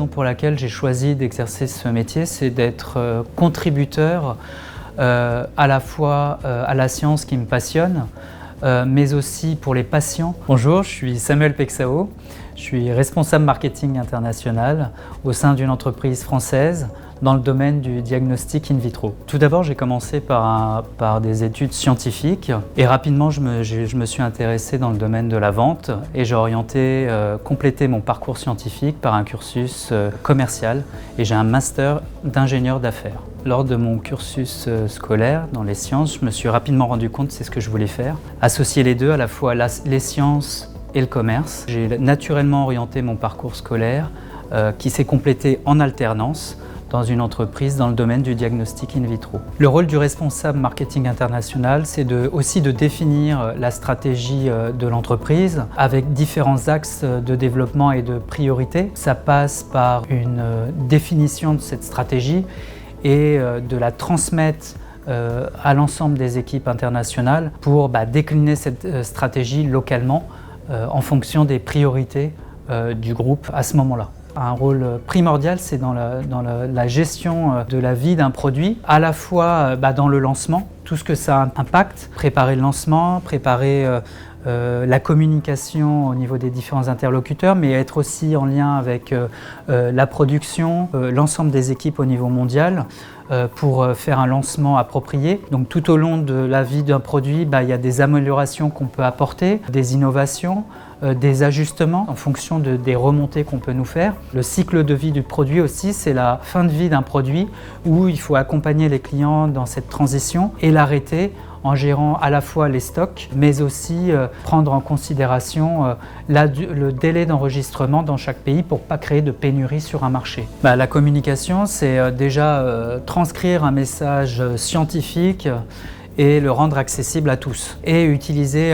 raison pour laquelle j'ai choisi d'exercer ce métier, c'est d'être contributeur à la fois à la science qui me passionne, mais aussi pour les patients. Bonjour, je suis Samuel Pexao, je suis responsable marketing international au sein d'une entreprise française dans le domaine du diagnostic in vitro. Tout d'abord, j'ai commencé par des études scientifiques et rapidement, je me suis intéressé dans le domaine de la vente et j'ai orienté, complété mon parcours scientifique par un cursus commercial et j'ai un master d'ingénieur d'affaires. Lors de mon cursus scolaire dans les sciences, je me suis rapidement rendu compte que c'est ce que je voulais faire. Associer les deux, à la fois les sciences et le commerce. J'ai naturellement orienté mon parcours scolaire qui s'est complété en alternance dans une entreprise dans le domaine du diagnostic in vitro. Le rôle du responsable marketing international, c'est aussi de définir la stratégie de l'entreprise avec différents axes de développement et de priorité. Ça passe par une définition de cette stratégie et de la transmettre à l'ensemble des équipes internationales pour décliner cette stratégie localement en fonction des priorités du groupe à ce moment-là. Un rôle primordial, c'est dans la gestion de la vie d'un produit, à la fois dans le lancement, tout ce que ça impacte, préparer le lancement, préparer la communication au niveau des différents interlocuteurs, mais être aussi en lien avec la production, l'ensemble des équipes au niveau mondial pour faire un lancement approprié. Donc tout au long de la vie d'un produit, il y a des améliorations qu'on peut apporter, des innovations, des ajustements en fonction des remontées qu'on peut nous faire. Le cycle de vie du produit aussi, c'est la fin de vie d'un produit où il faut accompagner les clients dans cette transition et l'arrêter en gérant à la fois les stocks, mais aussi prendre en considération le délai d'enregistrement dans chaque pays pour ne pas créer de pénurie sur un marché. La communication, c'est déjà transcrire un message scientifique et le rendre accessible à tous et utiliser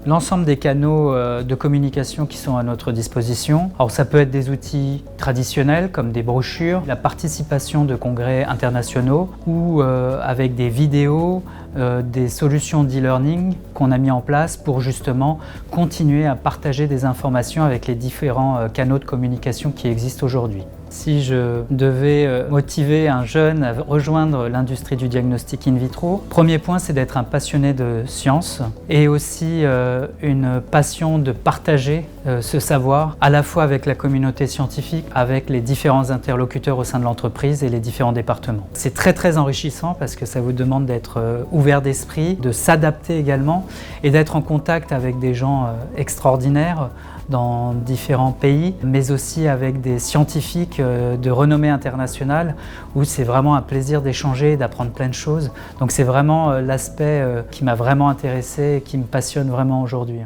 l'ensemble des canaux de communication qui sont à notre disposition. Alors ça peut être des outils traditionnels comme des brochures, la participation de congrès internationaux ou avec des vidéos, des solutions d'e-learning qu'on a mis en place pour justement continuer à partager des informations avec les différents canaux de communication qui existent aujourd'hui. Si je devais motiver un jeune à rejoindre l'industrie du diagnostic in vitro, premier point, c'est d'être un passionné de science et aussi une passion de partager ce savoir à la fois avec la communauté scientifique, avec les différents interlocuteurs au sein de l'entreprise et les différents départements. C'est très enrichissant parce que ça vous demande d'être ouvert d'esprit, de s'adapter également et d'être en contact avec des gens extraordinaires dans différents pays, mais aussi avec des scientifiques de renommée internationale où c'est vraiment un plaisir d'échanger et d'apprendre plein de choses. Donc c'est vraiment l'aspect qui m'a vraiment intéressé et qui me passionne vraiment aujourd'hui.